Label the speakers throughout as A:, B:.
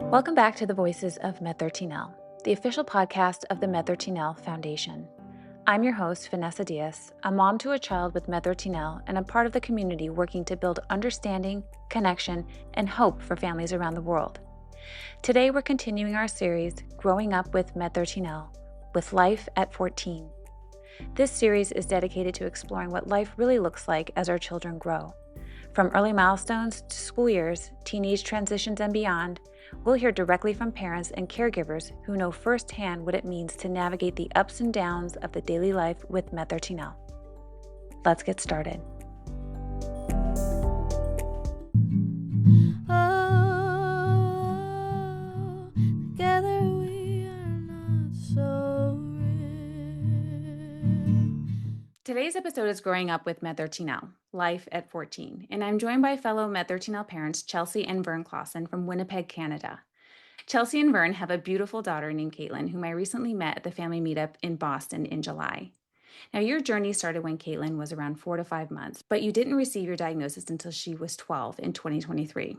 A: Welcome back to the Voices of MED13L, the official podcast of the MED13L Foundation. I'm your host, Vanessa Dias, a mom to a child with MED13L and a part of the community working to build understanding, connection, and hope for families around the world. Today, we're continuing our series, Growing Up with MED13L, with Life at 14. This series is dedicated to exploring what life really looks like as our children grow. From early milestones to school years, teenage transitions, and beyond, we'll hear directly from parents and caregivers who know firsthand what it means to navigate the ups and downs of the daily life with MED13L. Let's get started.
B: Oh, together we are not so real.
A: Today's episode is Growing Up with MED13L, Life at 14, and I'm joined by fellow MED13L parents Chelsea and Vern Klassen from Winnipeg, Canada. Chelsea and Vern have a beautiful daughter named Caitlynn, whom I recently met at the family meetup in Boston in July. Now, your journey started when Caitlynn was around 4 to 5 months, but you didn't receive your diagnosis until she was 12 in 2023.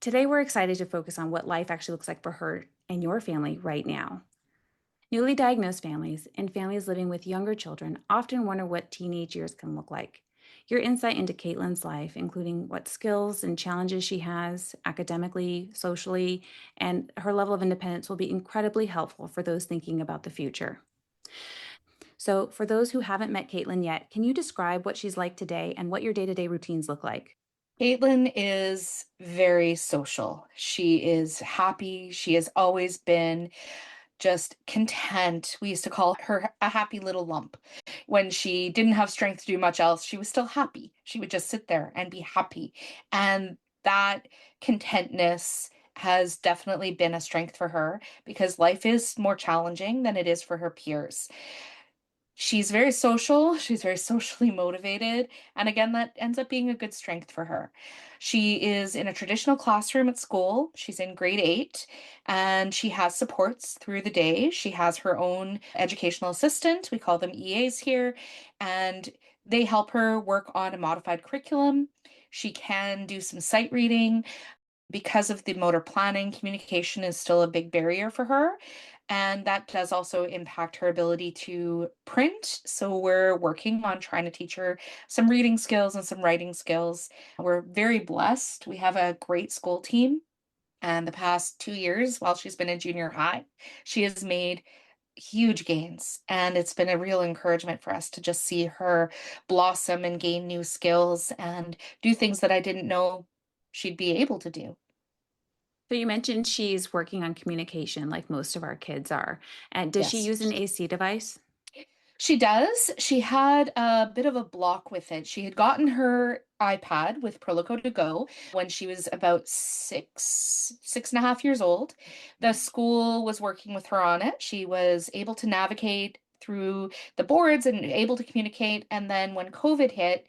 A: Today, we're excited to focus on what life actually looks like for her and your family right now. Newly diagnosed families and families living with younger children often wonder what teenage years can look like. Your insight into Caitlynn's life, including what skills and challenges she has academically, socially, and her level of independence, will be incredibly helpful for those thinking about the future. So, for those who haven't met Caitlynn yet, can you describe what she's like today and what your day-to-day routines look like?
C: Caitlin is very social. She is happy. She has always been just content. We used to call her a happy little lump. When she didn't have strength to do much else, she was still happy. She would just sit there and be happy. And that contentness has definitely been a strength for her because life is more challenging than it is for her peers. She's very social, she's very socially motivated, and again, that ends up being a good strength for her. She is in a traditional classroom at school. She's in grade 8, and she has supports through the day. She has her own educational assistant, we call them EAs here, and they help her work on a modified curriculum. She can do some sight reading. Because of the motor planning, communication is still a big barrier for her. And that does also impact her ability to print. So we're working on trying to teach her some reading skills and some writing skills. We're very blessed. We have a great school team. And the past 2 years, while she's been in junior high, she has made huge gains. And it's been a real encouragement for us to just see her blossom and gain new skills and do things that I didn't know she'd be able to do.
A: So, you mentioned she's working on communication like most of our kids are. And does she
C: Yes.
A: use an AC device?
C: She does. She had a bit of a block with it. She had gotten her iPad with Proloco to go when she was about 6.5 years old. The school was working with her on it. She was able to navigate through the boards and able to communicate. And then when COVID hit,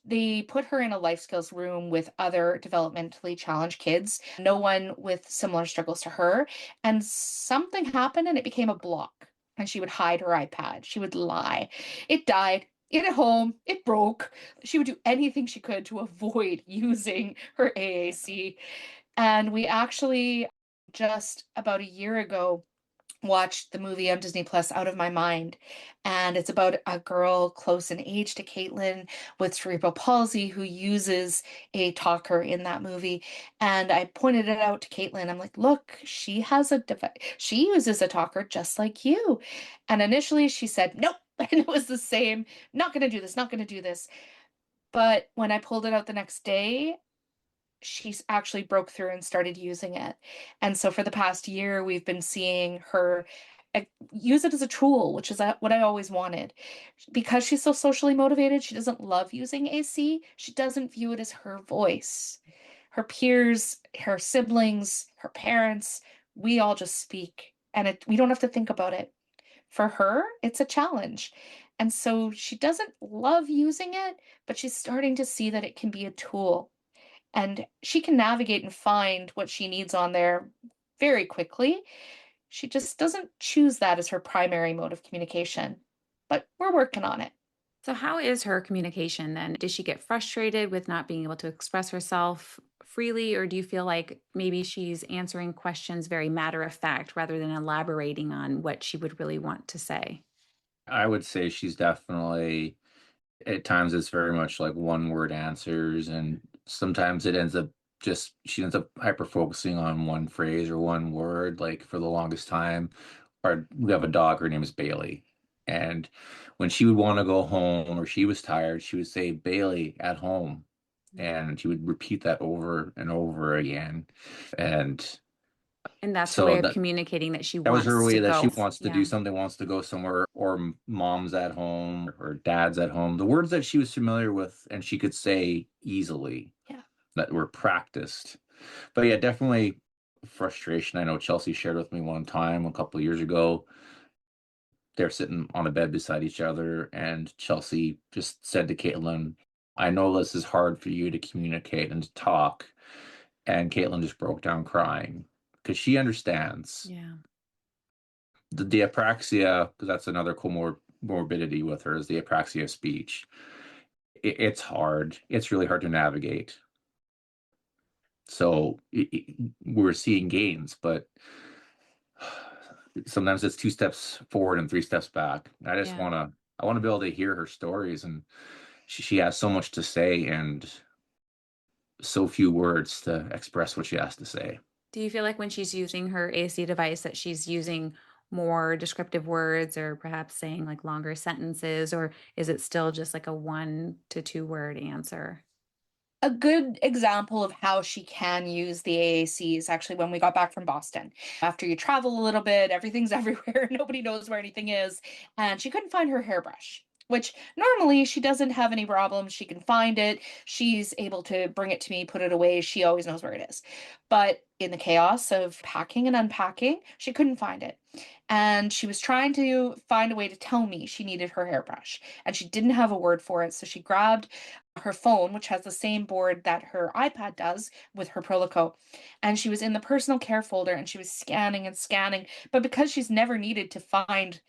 C: they put her in a life skills room with other developmentally challenged kids, no one with similar struggles to her. And something happened and it became a block and she would hide her iPad. She would lie. It died in a home. It broke. She would do anything she could to avoid using her AAC. And we actually just about a year ago watched the movie on Disney Plus Out of My Mind. And it's about a girl close in age to Caitlin with cerebral palsy who uses a talker in that movie. And I pointed it out to Caitlin. I'm like, look, she has a device. She uses a talker just like you. And initially she said, nope. And it was the same, not going to do this, not going to do this. But when I pulled it out the next day, she's actually broke through and started using it. And so for the past year, we've been seeing her use it as a tool, which is what I always wanted. Because she's so socially motivated, she doesn't love using AC. She doesn't view it as her voice. Her peers, her siblings, her parents, we all just speak and we don't have to think about it. For her, it's a challenge. And so she doesn't love using it, but she's starting to see that it can be a tool and she can navigate and find what she needs on there very quickly. She just doesn't choose that as her primary mode of communication, but we're working on it.
A: So, how is her communication then? Does she get frustrated with not being able to express herself freely, or do you feel like maybe she's answering questions very matter of fact rather than elaborating on what she would really want to say?
D: I would say she's definitely at times it's very much like one word answers, and sometimes it ends up just she ends up hyper focusing on one phrase or one word. Like for the longest time, we have a dog, her name is Bailey. And when she would want to go home or she was tired, she would say, Bailey at home. And she would repeat that over and over again. And
A: And that's her way
D: so
A: of
D: that
A: communicating that she
D: that was her
A: wants to
D: way that she
A: go.
D: wants to do
A: Yeah.
D: something, wants to go somewhere, or mom's at home or dad's at home. The words that she was familiar with and she could say easily
C: Yeah.
D: that were practiced. But yeah, definitely frustration. I know Chelsea shared with me one time a couple of years ago. They're sitting on a bed beside each other, and Chelsea just said to Caitlin, I know this is hard for you to communicate and to talk. And Caitlin just broke down crying because she understands
A: Yeah.
D: the apraxia, because that's another comorbidity with her, is the apraxia of speech. It's hard. It's really hard to navigate. So we're seeing gains, but sometimes it's two steps forward and three steps back.
A: Yeah.
D: I want to be able to hear her stories, and she has so much to say and so few words to express what she has to say.
A: Do you feel like when she's using her AC device that she's using more descriptive words or perhaps saying like longer sentences, or is it still just like a 1 to 2 word answer?
C: A good example of how she can use the AAC is actually when we got back from Boston. After you travel a little bit, everything's everywhere, nobody knows where anything is, and she couldn't find her hairbrush. Which normally she doesn't have any problems. She can find it. She's able to bring it to me, put it away. She always knows where it is. But in the chaos of packing and unpacking, she couldn't find it. And she was trying to find a way to tell me she needed her hairbrush. And she didn't have a word for it. So she grabbed her phone, which has the same board that her iPad does with her Prolico. And she was in the personal care folder and she was scanning and scanning. But because she's never needed to find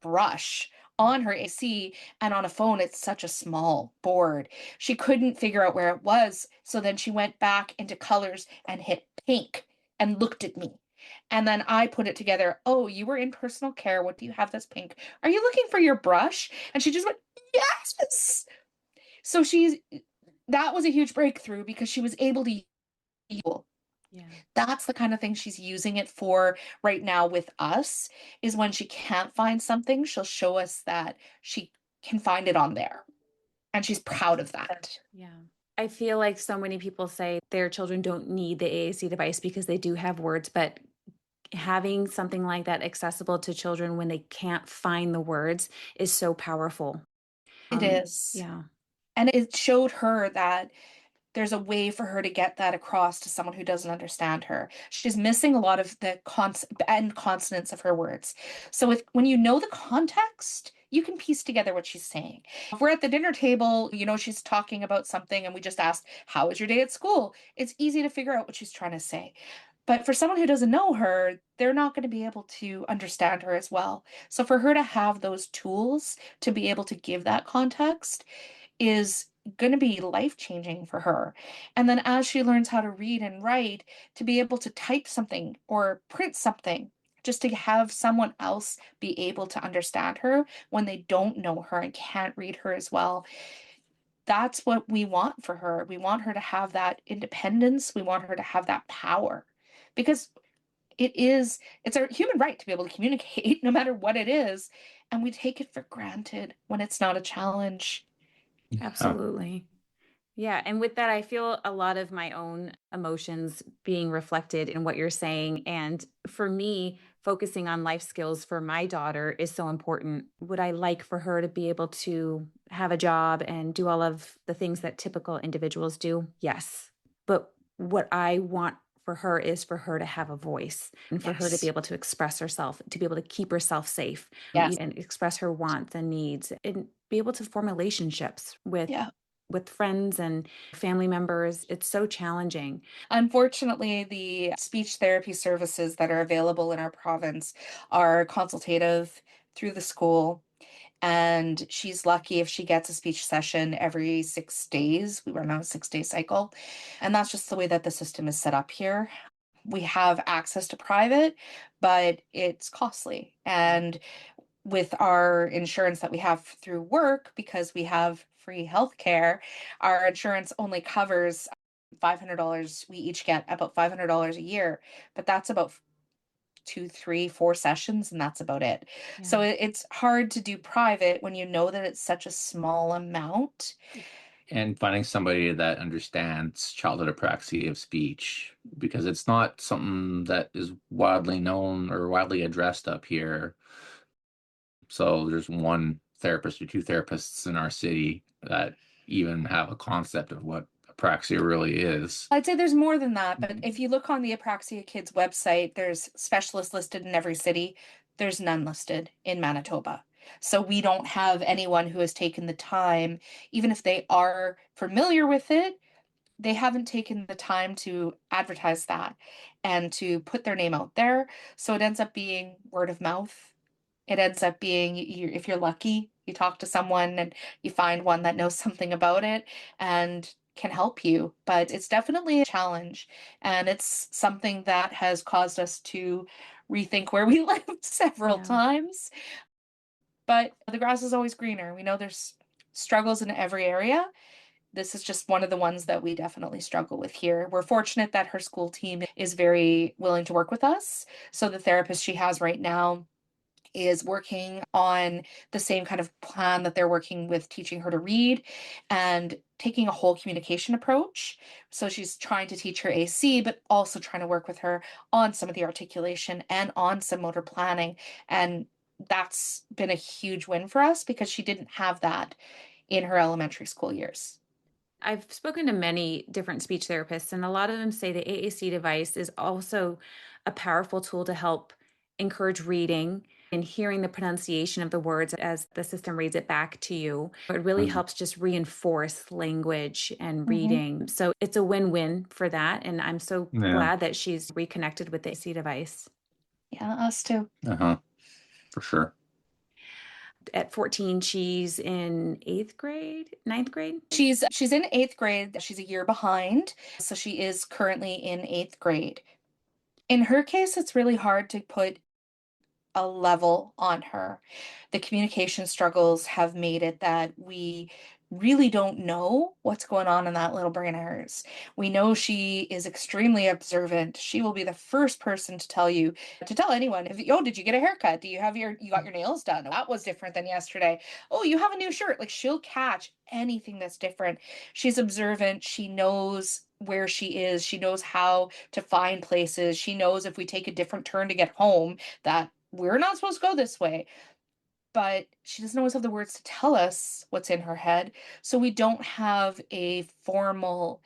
C: brush on her AC and on a phone, it's such a small board. She couldn't figure out where it was. So then she went back into colors and hit pink and looked at me. And then I put it together. Oh, you were in personal care. What do you have that's pink? Are you looking for your brush? And she just went, yes. So that was a huge breakthrough because she was able to use.
A: Yeah.
C: That's the kind of thing she's using it for right now with us, is when she can't find something, she'll show us that she can find it on there. And she's proud of that.
A: Yeah. I feel like so many people say their children don't need the AAC device because they do have words, but having something like that accessible to children when they can't find the words is so powerful.
C: It is.
A: Yeah.
C: And it showed her that there's a way for her to get that across to someone who doesn't understand her. She's missing a lot of the end consonants of her words. So when you know the context, you can piece together what she's saying. If we're at the dinner table, she's talking about something and we just ask, how was your day at school? It's easy to figure out what she's trying to say. But for someone who doesn't know her, they're not going to be able to understand her as well. So for her to have those tools to be able to give that context is going to be life changing for her. And then as she learns how to read and write, to be able to type something or print something, just to have someone else be able to understand her when they don't know her and can't read her as well. That's what we want for her. We want her to have that independence. We want her to have that power because it's a human right to be able to communicate no matter what it is. And we take it for granted when it's not a challenge.
D: Yeah.
A: Absolutely. Yeah, and with that, I feel a lot of my own emotions being reflected in what you're saying. And for me, focusing on life skills for my daughter is so important. Would I like for her to be able to have a job and do all of the things that typical individuals do? Yes. But what I want for her is for her to have a voice and for her to be
C: Yes.
A: able to express herself, to be able to keep herself safe
C: Yes.
A: and express her wants and needs and be able to form relationships
C: Yeah.
A: with friends and family members. It's so challenging.
C: Unfortunately, the speech therapy services that are available in our province are consultative through the school. And she's lucky if she gets a speech session every 6 days. We run on a 6-day cycle. And that's just the way that the system is set up here. We have access to private, but it's costly. And with our insurance that we have through work, because we have free healthcare, our insurance only covers $500. We each get about $500 a year, but that's about 2, 3, 4 sessions, and that's about it. So
A: Yeah.
C: it's hard to do private when you know that it's such a small amount.
D: And finding somebody that understands childhood apraxia of speech, because it's not something that is widely known or widely addressed up here. So there's one therapist or two therapists in our city that even have a concept of what apraxia really is.
C: I'd say there's more than that, but if you look on the Apraxia Kids website, there's specialists listed in every city. There's none listed in Manitoba. So we don't have anyone who has taken the time, even if they are familiar with it, they haven't taken the time to advertise that and to put their name out there. So it ends up being word of mouth. It ends up being, if you're lucky, you talk to someone and you find one that knows something about it and can help you. But it's definitely a challenge. And it's something that has caused us to rethink where we live several
A: Yeah.
C: times. But the grass is always greener. We know there's struggles in every area. This is just one of the ones that we definitely struggle with here. We're fortunate that her school team is very willing to work with us. So the therapist she has right now is working on the same kind of plan that they're working with teaching her to read and taking a whole communication approach. So she's trying to teach her AC, but also trying to work with her on some of the articulation and on some motor planning. And that's been a huge win for us because she didn't have that in her elementary school years.
A: I've spoken to many different speech therapists, and a lot of them say the AAC device is also a powerful tool to help encourage reading and hearing the pronunciation of the words as the system reads it back to you. It really
D: Mhm.
A: helps just reinforce language and
C: Mhm.
A: reading. So it's a win-win for that. And I'm so
D: Yeah.
A: glad that she's reconnected with the AC device.
C: Yeah, us too.
D: For sure.
A: At 14, she's in eighth grade, ninth grade.
C: She's in 8th grade. She's a year behind, so she is currently in 8th grade. In her case, it's really hard to put a level on her. The communication struggles have made it that we really don't know what's going on in that little brain of hers. We know she is extremely observant. She will be the first person to tell anyone if, oh, did you get a haircut? Do you have you got your nails done? That was different than yesterday. Oh, you have a new shirt. Like she'll catch anything that's different. She's observant. She knows where she is. She knows how to find places. She knows if we take a different turn to get home that we're not supposed to go this way. But she doesn't always have the words to tell us what's in her head. So we don't have a formal,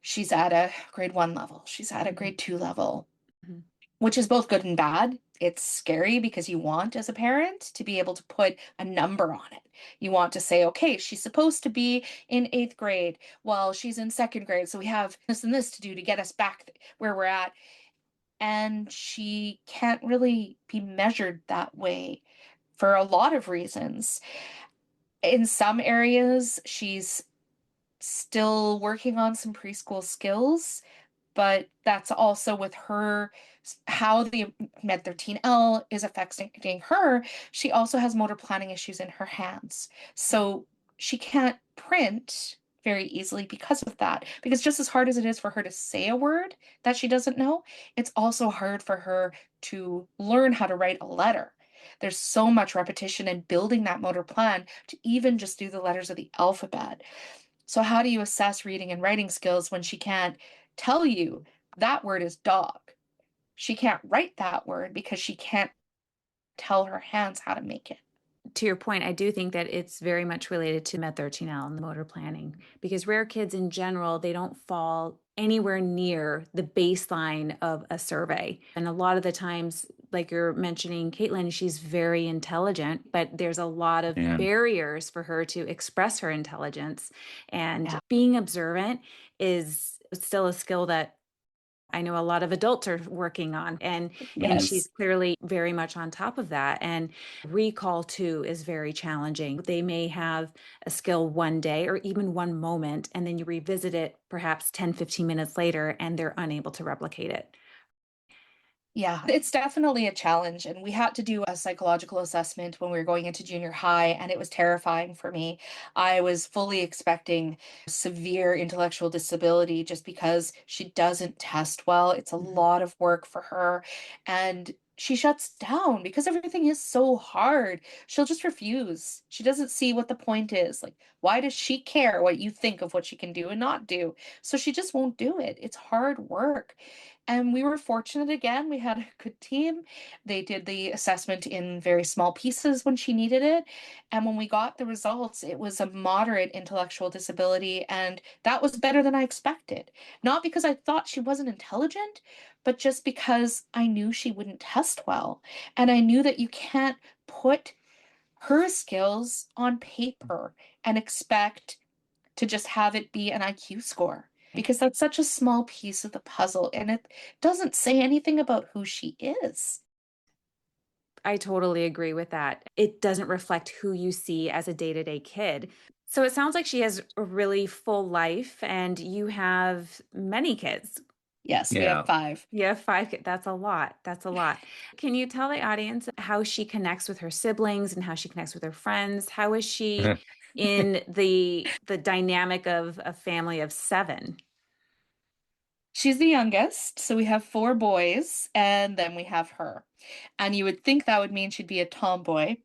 C: she's at a grade 1 level, she's at a grade 2 level,
A: Mhm.
C: which is both good and bad. It's scary because you want, as a parent, to be able to put a number on it. You want to say, okay, she's supposed to be in 8th grade while she's in 2nd grade. So we have this and this to do to get us back where we're at. And she can't really be measured that way for a lot of reasons. In some areas, she's still working on some preschool skills, but that's also with her how the MED13L is affecting her. She also has motor planning issues in her hands. So she can't print very easily because of that. Because just as hard as it is for her to say a word that she doesn't know, it's also hard for her to learn how to write a letter. There's so much repetition in building that motor plan to even just do the letters of the alphabet. So how do you assess reading and writing skills when she can't tell you that word is dog? She can't write that word because she can't tell her hands how to make it.
A: To your point, I do think that it's very much related to MED13L and the motor planning because rare kids in general, they don't fall anywhere near the baseline of a survey. And a lot of the times, like you're mentioning, Caitlynn, she's very intelligent, but there's a lot of
D: Yeah.
A: barriers for her to express her intelligence. And
C: Yeah.
A: being observant is still a skill that I know a lot of adults are working on, and she's
C: Yes.
A: clearly very much on top of that. And recall too is very challenging. They may have a skill one day or even one moment, and then you revisit it perhaps 10, 15 minutes later, and they're unable to replicate it.
C: Yeah, it's definitely a challenge. And we had to do a psychological assessment when we were going into junior high, and it was terrifying for me. I was fully expecting severe intellectual disability just because she doesn't test well. It's a
A: Mhm.
C: lot of work for her. And she shuts down because everything is so hard. She'll just refuse. She doesn't see what the point is. Like, why does she care what you think of what she can do and not do? So she just won't do it. It's hard work. And we were fortunate again. We had a good team. They did the assessment in very small pieces when she needed it. And when we got the results, it was a moderate intellectual disability. And that was better than I expected. Not because I thought she wasn't intelligent, but just because I knew she wouldn't test well. And I knew that you can't put her skills on paper and expect to just have it be an IQ score because that's such a small piece of the puzzle and it doesn't say anything about who she is.
A: I totally agree with that. It doesn't reflect who you see as a day-to-day kid. So it sounds like she has a really full life and you have many kids.
C: Yes, we have
D: Yeah.
C: five.
A: You have 5 kids. That's a lot. That's a lot. Can you tell the audience how she connects with her siblings and how she connects with her friends? How is she in the dynamic of a family of 7?
C: She's the youngest, so we have four boys and then we have her. And you would think that would mean she'd be a tomboy,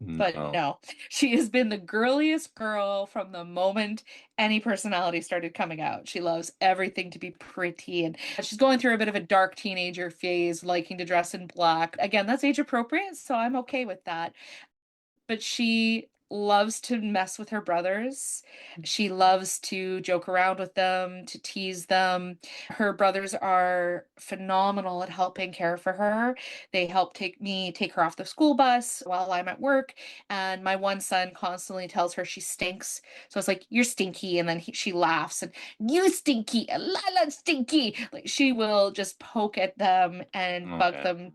C: but
D: No.
C: no. She has been the girliest girl from the moment any personality started coming out. She loves everything to be pretty, and she's going through a bit of a dark teenager phase, liking to dress in black. Again, that's age appropriate, so I'm okay with that. But she loves to mess with her brothers. She loves to joke around with them, to tease them. Her brothers are phenomenal at helping care for her. They help take her off the school bus while I'm at work, and my one son constantly tells her she stinks. So it's like, "You're stinky," and then she laughs and, "You stinky, Lila stinky." Like she will just poke at them and bug
D: Okay.
C: them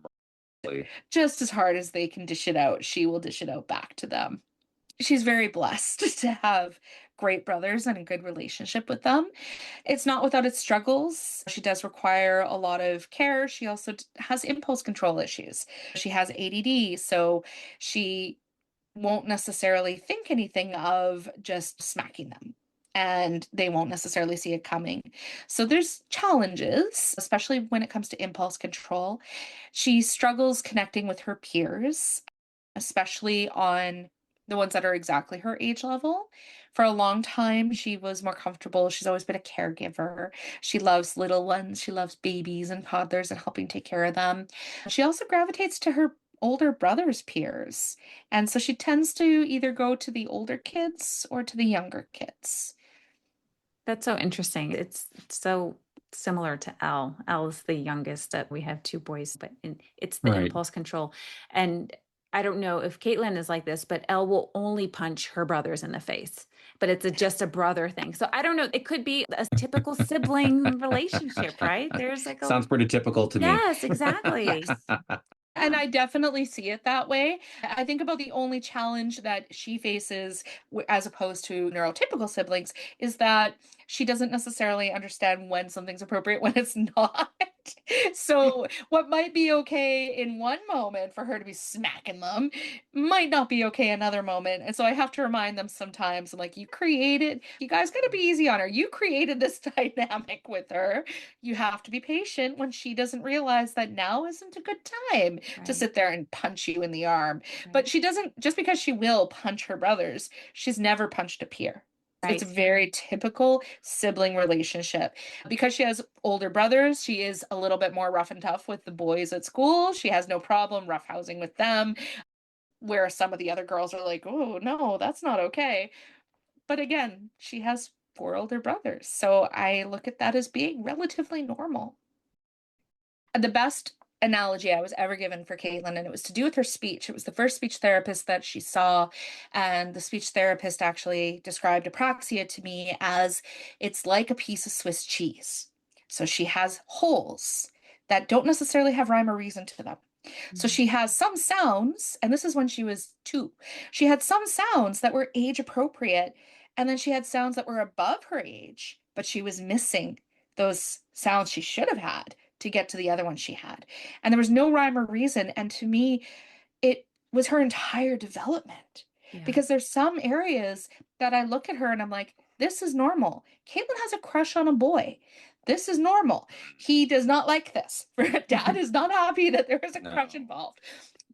C: just as hard as they can dish it out. She will dish it out back to them. She's very blessed to have great brothers and a good relationship with them. It's not without its struggles. She does require a lot of care. She also has impulse control issues. She has ADD, so she won't necessarily think anything of just smacking them. And they won't necessarily see it coming. So there's challenges, especially when it comes to impulse control. She struggles connecting with her peers, especially on the ones that are exactly her age level. For a long time, she was more comfortable. She's always been a caregiver. She loves little ones. She loves babies and toddlers and helping take care of them. She also gravitates to her older brother's peers. And so she tends to either go to the older kids or to the younger kids.
A: That's so interesting. It's so similar to Elle. Elle is the youngest. We have 2 boys, but it's the
D: Right.
A: impulse control. And I don't know if Caitlyn is like this, but Elle will only punch her brothers in the face. But it's just a brother thing. So I don't know. It could be a typical sibling relationship, right? There's like a
D: Sounds pretty typical to me.
A: yes, exactly.
C: Yes. And I definitely see it that way. I think about the only challenge that she faces, as opposed to neurotypical siblings, is that she doesn't necessarily understand when something's appropriate when it's not. So, what might be okay in one moment for her to be smacking them might not be okay another moment. And so I have to remind them sometimes, I'm like, you guys got to be easy on her. You created this dynamic with her. You have to be patient when she doesn't realize that now isn't a good time to
A: Right,
C: sit there and punch you in the arm.
A: right,
C: But she doesn't, just because she will punch her brothers, she's never punched a peer. It's a
A: right.
C: very typical sibling relationship. Because she has older brothers, she is a little bit more rough and tough with the boys at school. She has no problem roughhousing with them, where some of the other girls are like, "Oh, no, that's not okay." But again, she has four older brothers. So I look at that as being relatively normal. The best analogy I was ever given for Caitlin, and it was to do with her speech. It was the first speech therapist that she saw, and the speech therapist actually described apraxia to me as it's like a piece of Swiss cheese. So she has holes that don't necessarily have rhyme or reason to them. So she has some sounds, and this is when she was 2. She had some sounds that were age appropriate, and then she had sounds that were above her age, but she was missing those sounds she should have had to get to the other ones she had. And there was no rhyme or reason. And to me, it was her entire development.
A: Yeah.
C: Because there's some areas that I look at her and I'm like, this is normal. Caitlynn has a crush on a boy. This is normal. He does not like this. Dad is not happy that there is a crush
D: No.
C: involved.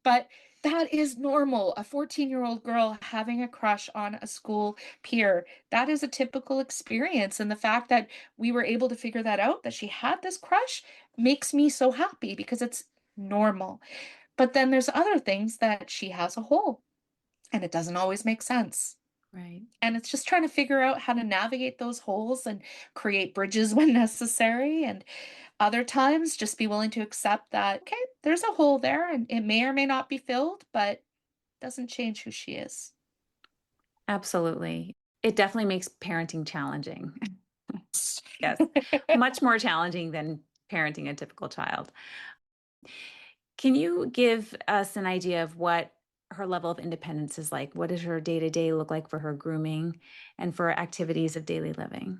C: But that is normal. A 14-year-old girl having a crush on a school peer, that is a typical experience. And the fact that we were able to figure that out, that she had this crush, makes me so happy because it's normal. But then there's other things that she has a hole and it doesn't always make sense.
A: Right.
C: And it's just trying to figure out how to navigate those holes and create bridges when necessary. And other times, just be willing to accept that, okay, there's a hole there and it may or may not be filled, but doesn't change who she is.
A: Absolutely. It definitely makes parenting challenging. Yes. Much more challenging than parenting a typical child. Can you give us an idea of what her level of independence is like? What does her day-to-day look like for her grooming and for activities of daily living?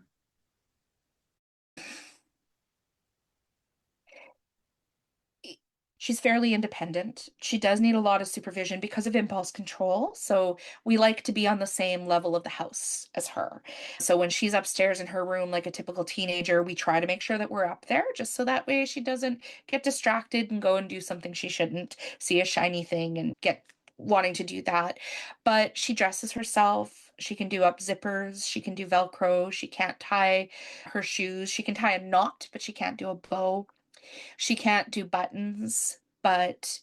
C: She's fairly independent. She does need a lot of supervision because of impulse control. So we like to be on the same level of the house as her. So when she's upstairs in her room, like a typical teenager, we try to make sure that we're up there just so that way she doesn't get distracted and go and do something she shouldn't, see a shiny thing and get wanting to do that. But she dresses herself. She can do up zippers. She can do Velcro. She can't tie her shoes. She can tie a knot, but she can't do a bow. She can't do buttons, but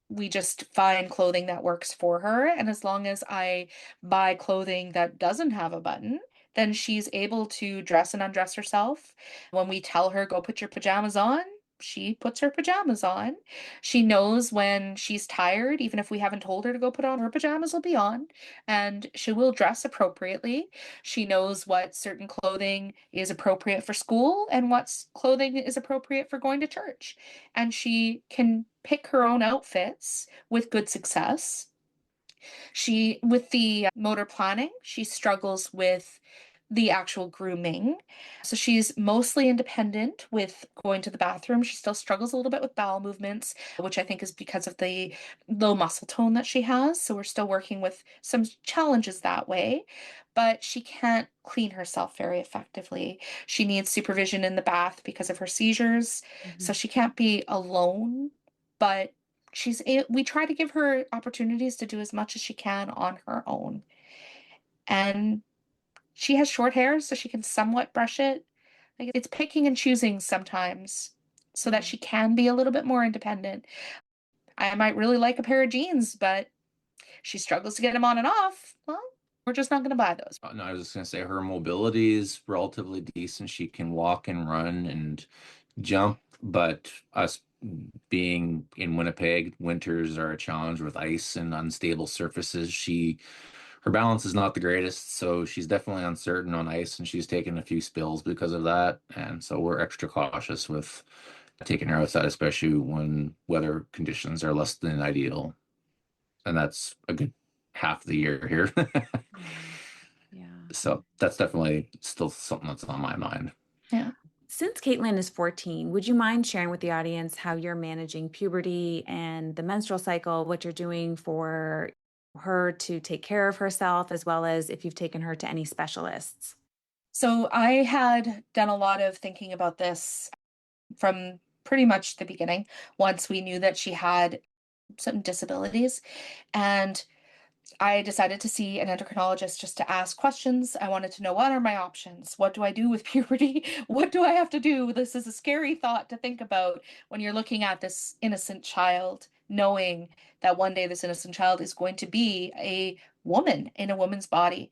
C: we just find clothing that works for her. And as long as I buy clothing that doesn't have a button, then she's able to dress and undress herself. When we tell her, go put your pajamas on, she puts her pajamas on. She knows when she's tired, even if we haven't told her to go put on, her pajamas will be on, and she will dress appropriately. She knows what certain clothing is appropriate for school and what clothing is appropriate for going to church. And she can pick her own outfits with good success. She, with the motor planning, she struggles with the actual grooming. So she's mostly independent with going to the bathroom. She still struggles a little bit with bowel movements, which I think is because of the low muscle tone that she has. So we're still working with some challenges that way, but she can't clean herself very effectively. She needs supervision in the bath because of her seizures. So she can't be alone, but we try to give her opportunities to do as much as she can on her own. And she has short hair, so she can somewhat brush it. Like it's picking and choosing sometimes so that she can be a little bit more independent. I might really like a pair of jeans, but she struggles to get them on and off. Well, we're just not going to buy those.
D: No, I was just gonna say her mobility is relatively decent. She can walk and run and jump, but us being in Winnipeg, winters are a challenge with ice and unstable surfaces. Her balance is not the greatest, so she's definitely uncertain on ice, and she's taken a few spills because of that. And so we're extra cautious with taking her outside, especially when weather conditions are less than ideal. And that's a good half the year here.
A: Yeah.
D: So that's definitely still something that's on my mind.
C: Yeah.
A: Since Caitlynn is 14, would you mind sharing with the audience how you're managing puberty and the menstrual cycle, what you're doing for her to take care of herself, as well as if you've taken her to any specialists?
C: So I had done a lot of thinking about this from pretty much the beginning, once we knew that she had some disabilities. And I decided to see an endocrinologist just to ask questions. I wanted to know, what are my options? What do I do with puberty? What do I have to do? This is a scary thought to think about when you're looking at this innocent child knowing that one day this innocent child is going to be a woman in a woman's body.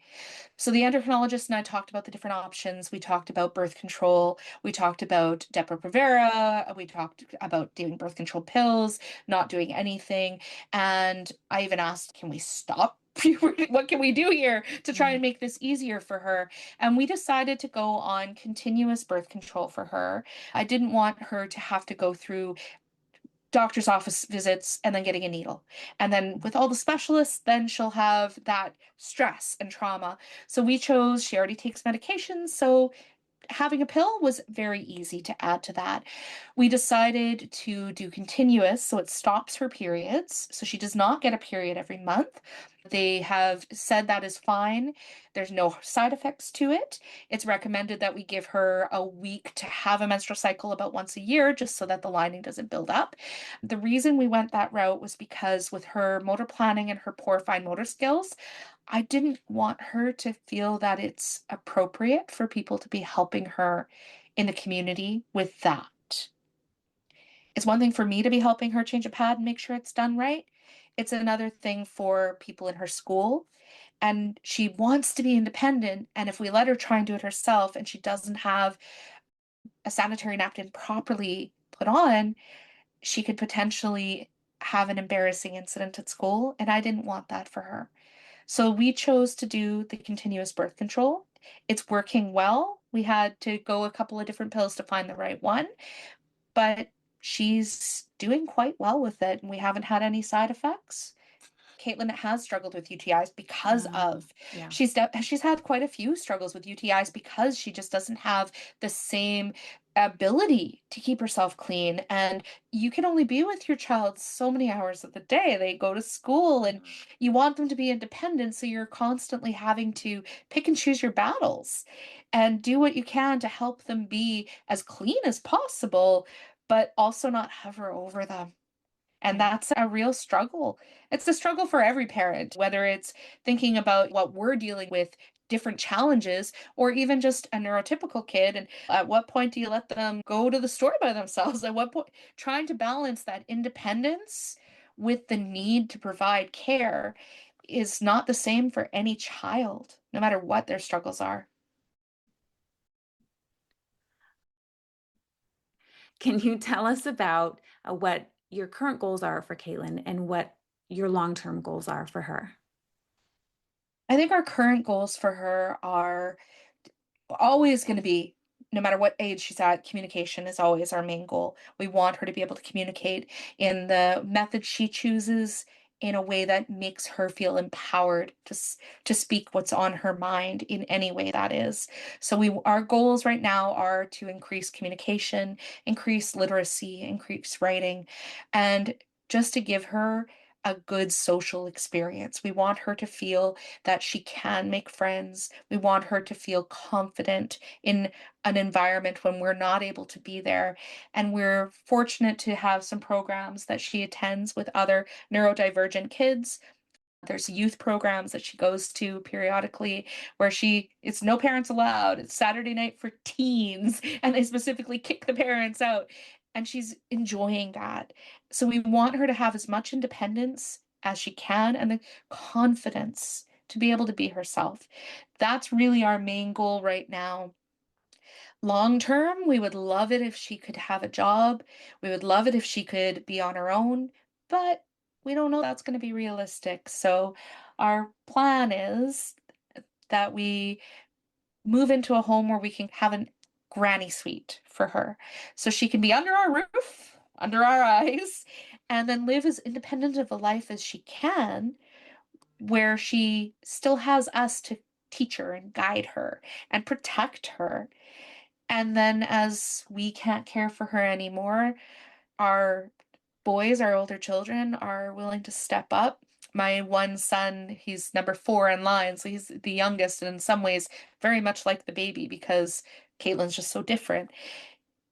C: So the endocrinologist and I talked about the different options. We talked about birth control. We talked about Depo-Provera. We talked about doing birth control pills, not doing anything. And I even asked, can we stop puberty? What can we do here to try and make this easier for her? And we decided to go on continuous birth control for her. I didn't want her to have to go through doctor's office visits and then getting a needle. And then with all the specialists, then she'll have that stress and trauma. So we chose, she already takes medications, so having a pill was very easy to add to that. We decided to do continuous, so it stops her periods. So she does not get a period every month. They have said that is fine. There's no side effects to it. It's recommended that we give her a week to have a menstrual cycle about once a year, just so that the lining doesn't build up. The reason we went that route was because with her motor planning and her poor fine motor skills, I didn't want her to feel that it's appropriate for people to be helping her in the community with that. It's one thing for me to be helping her change a pad and make sure it's done right. It's another thing for people in her school. And she wants to be independent. And if we let her try and do it herself and she doesn't have a sanitary napkin properly put on, she could potentially have an embarrassing incident at school. And I didn't want that for her. So we chose to do the continuous birth control. It's working well. We had to go a couple of different pills to find the right one, but she's doing quite well with it, and we haven't had any side effects. Caitlynn has struggled with UTIs because of
A: Yeah.
C: she's had quite a few struggles with UTIs because she just doesn't have the same ability to keep herself clean. And you can only be with your child so many hours of the day. They go to school and you want them to be independent, so you're constantly having to pick and choose your battles and do what you can to help them be as clean as possible, but also not hover over them. And
A: Yeah.
C: that's a real struggle. It's a struggle for every parent, whether it's thinking about what we're dealing with, different challenges, or even just a neurotypical kid. And at what point do you let them go to the store by themselves? At what point, trying to balance that independence with the need to provide care is not the same for any child, no matter what their struggles are.
A: Can you tell us about what your current goals are for Caitlynn and what your long-term goals are for her?
C: I think our current goals for her are always going to be, no matter what age she's at, communication is always our main goal. We want her to be able to communicate in the method she chooses, in a way that makes her feel empowered to speak what's on her mind in any way that is. So our goals right now are to increase communication, increase literacy, increase writing, and just to give her a good social experience. We want her to feel that she can make friends. We want her to feel confident in an environment when we're not able to be there. And we're fortunate to have some programs that she attends with other neurodivergent kids. There's youth programs that she goes to periodically where it's no parents allowed. It's Saturday night for teens, and they specifically kick the parents out. And she's enjoying that. So we want her to have as much independence as she can and the confidence to be able to be herself. That's really our main goal right now. Long term, we would love it if she could have a job. We would love it if she could be on her own, but we don't know that's going to be realistic. So our plan is that we move into a home where we can have a granny suite for her. So she can be under our roof, under our eyes, and then live as independent of a life as she can, where she still has us to teach her and guide her and protect her. And then as we can't care for her anymore, our boys, our older children, are willing to step up. My one son, he's number 4 in line, so he's the youngest, and in some ways very much like the baby because Caitlin's just so different.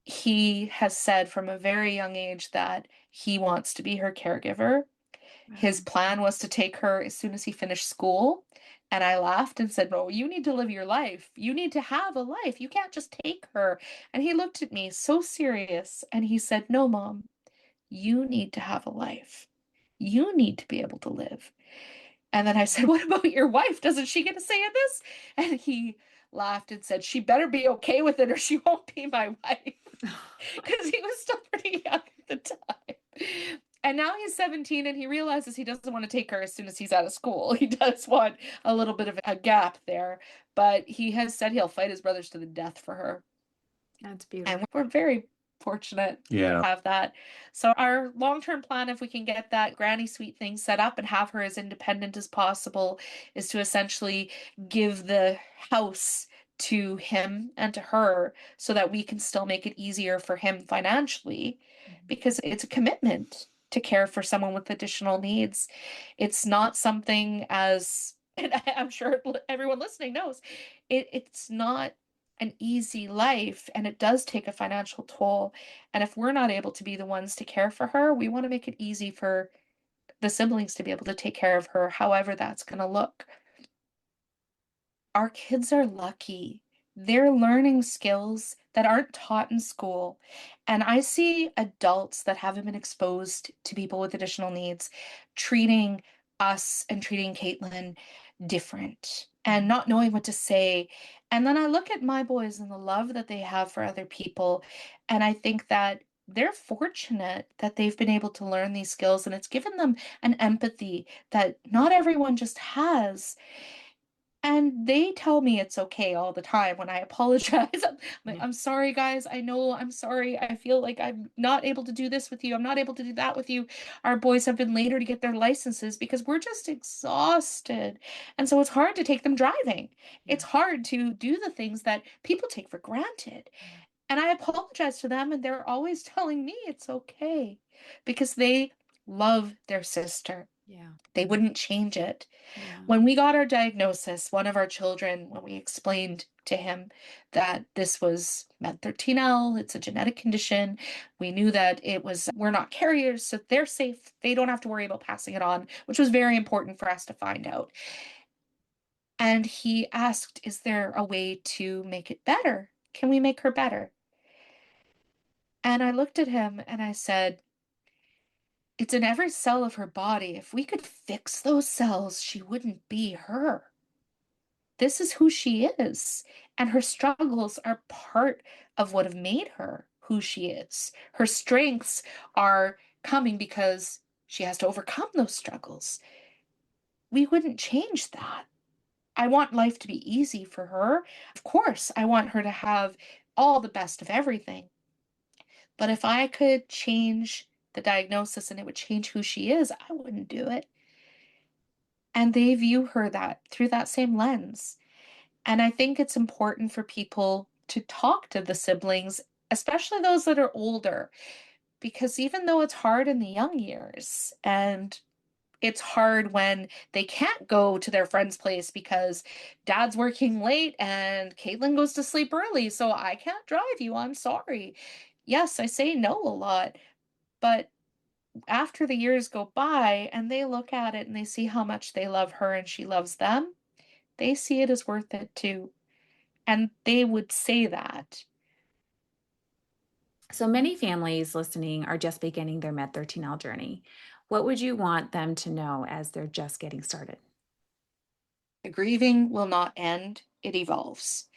C: He has said from a very young age that he wants to be her caregiver. His plan was to take her as soon as he finished school. And I laughed and said, "No, you need to live your life. You need to have a life. You can't just take her." And he looked at me so serious and he said, "No, Mom, you need to have a life." You need to be able to live. And then I said, what about your wife? Doesn't she get a say in this? And he laughed and said, she better be okay with it or she won't be my wife. Because he was still pretty young at the time. And now he's 17 and he realizes he doesn't want to take her as soon as he's out of school. He does want a little bit of a gap there. But he has said he'll fight his brothers to the death for her.
A: That's beautiful.
C: And we're very fortunate
D: Yeah.
C: to have that. So our long-term plan, if we can get that granny suite thing set up and have her as independent as possible, is to essentially give the house to him and to her so that we can still make it easier for him financially, because it's a commitment to care for someone with additional needs. It's not something as, and I'm sure everyone listening knows, it's not an easy life, and it does take a financial toll. And if we're not able to be the ones to care for her, we want to make it easy for the siblings to be able to take care of her, however that's going to look. Our kids are lucky. They're learning skills that aren't taught in school. And I see adults that haven't been exposed to people with additional needs treating us and treating Caitlynn different and not knowing what to say. And then I look at my boys and the love that they have for other people. And I think that they're fortunate that they've been able to learn these skills, and it's given them an empathy that not everyone just has. And they tell me it's okay all the time when I apologize. I'm like,
A: Yeah.
C: I'm sorry, guys. I know I'm sorry. I feel like I'm not able to do this with you. I'm not able to do that with you. Our boys have been later to get their licenses because we're just exhausted. And so it's hard to take them driving. It's hard to do the things that people take for granted. And I apologize to them, and they're always telling me it's okay because they love their sister.
A: Yeah.
C: They wouldn't change it.
A: Yeah.
C: When we got our diagnosis, one of our children, when we explained to him that this was MED13L, it's a genetic condition, we knew that we're not carriers, so they're safe. They don't have to worry about passing it on, which was very important for us to find out. And he asked, is there a way to make it better? Can we make her better? And I looked at him and I said, it's in every cell of her body. If we could fix those cells, she wouldn't be her. This is who she is, and her struggles are part of what have made her who she is. Her strengths are coming because she has to overcome those struggles. We wouldn't change that. I want life to be easy for her. Of course, I want her to have all the best of everything. But if I could change the diagnosis and it would change who she is, I wouldn't do it. And they view her that through that same lens. And I think it's important for people to talk to the siblings, especially those that are older, because even though it's hard in the young years and it's hard when they can't go to their friend's place because dad's working late and Caitlynn goes to sleep early, so I can't drive you. I'm sorry. Yes, I say no a lot, but after the years go by and they look at it and they see how much they love her and she loves them, they see it as worth it too. And they would say that.
A: So many families listening are just beginning their MED13L journey. What would you want them to know as they're just getting started?
C: The grieving will not end, it evolves.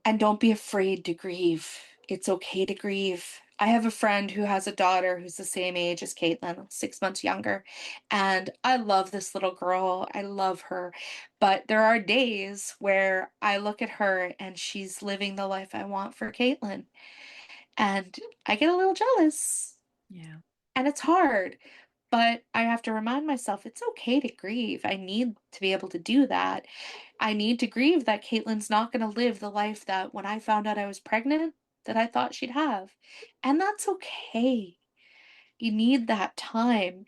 C: And don't be afraid to grieve. It's okay to grieve. I have a friend who has a daughter who's the same age as Caitlynn, 6 months younger. And I love this little girl. I love her. But there are days where I look at her and she's living the life I want for Caitlynn. And I get a little jealous.
A: Yeah.
C: And it's hard. But I have to remind myself it's okay to grieve. I need to be able to do that. I need to grieve that Caitlynn's not going to live the life that when I found out I was pregnant, that I thought she'd have. And that's okay. You need that time.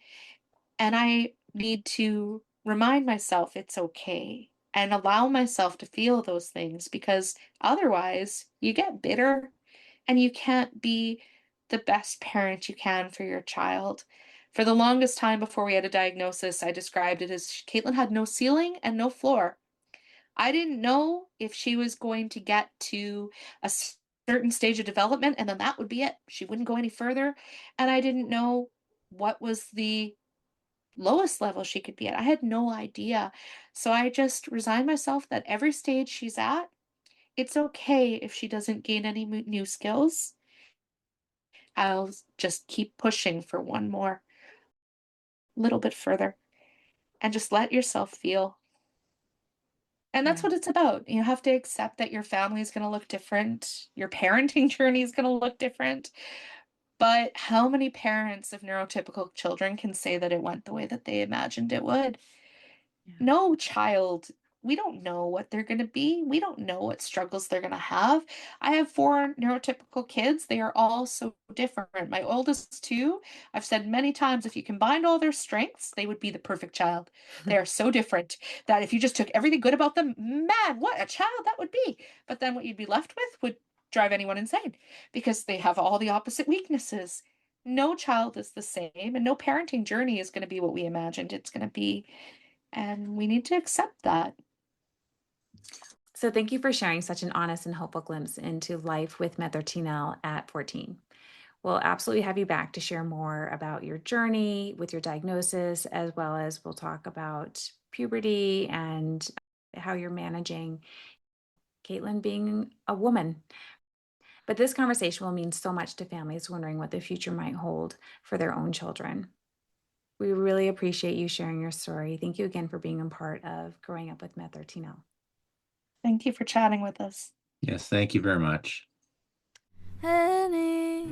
C: And I need to remind myself it's okay and allow myself to feel those things, because otherwise you get bitter and you can't be the best parent you can for your child. For the longest time before we had a diagnosis, I described it as Caitlynn had no ceiling and no floor. I didn't know if she was going to get to a certain stage of development and then that would be it. She wouldn't go any further. And I didn't know what was the lowest level she could be at. I had no idea. So I just resigned myself that every stage she's at, it's okay if she doesn't gain any new skills. I'll just keep pushing for one more little bit further and just let yourself feel. And that's
A: Yeah.
C: what it's about. You have to accept that your family is going to look different, your parenting journey is going to look different. But how many parents of neurotypical children can say that it went the way that they imagined it would?
A: Yeah.
C: No child, we don't know what they're going to be. We don't know what struggles they're going to have. I have 4 neurotypical kids. They are all so different. My oldest 2, I've said many times, if you combined all their strengths, they would be the perfect child. They are so different that if you just took everything good about them, man, what a child that would be. But then what you'd be left with would drive anyone insane because they have all the opposite weaknesses. No child is the same, and no parenting journey is going to be what we imagined it's going to be. And we need to accept that.
A: So thank you for sharing such an honest and hopeful glimpse into life with MED13L at 14. We'll absolutely have you back to share more about your journey with your diagnosis, as well as we'll talk about puberty and how you're managing Caitlynn being a woman. But this conversation will mean so much to families wondering what the future might hold for their own children. We really appreciate you sharing your story. Thank you again for being a part of Growing Up with MED13L.
C: Thank you for chatting with us.
D: Yes, thank you very much.
B: Any